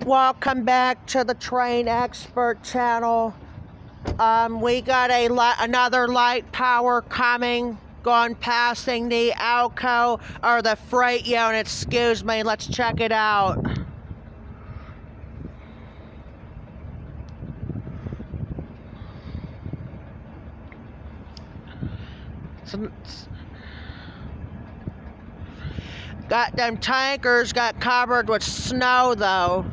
Welcome back to the Train Expert channel. We got another light power coming, going passing the Alco, or the freight unit, excuse me. Let's check it out. Got them tankers got covered with snow though.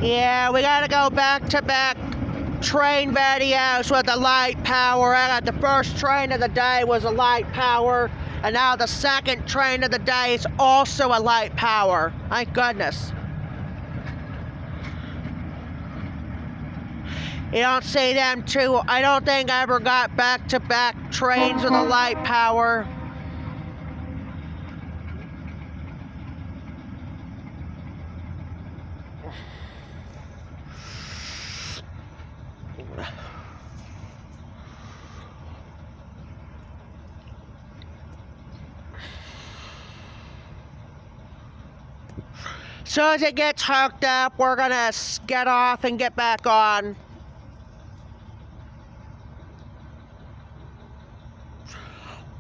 Yeah, we gotta go back-to-back train videos with the light power. The first train of the day was a light power, and now the second train of the day is also a light power. Thank goodness. You don't see them two. I don't think I ever got back-to-back trains with a light power. As soon as it gets hooked up, we're gonna get off and get back on.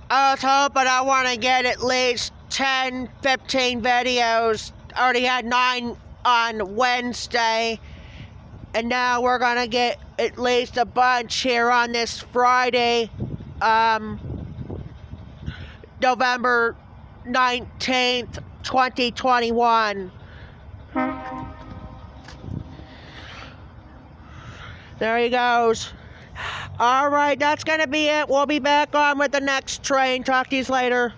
I was hoping I want to get at least 10, 15 videos. Already had 9 on Wednesday. And now we're gonna get at least a bunch here on this Friday, November 19th, 2021. There he goes. All right, that's gonna be it. We'll be back on with the next train. Talk to you later.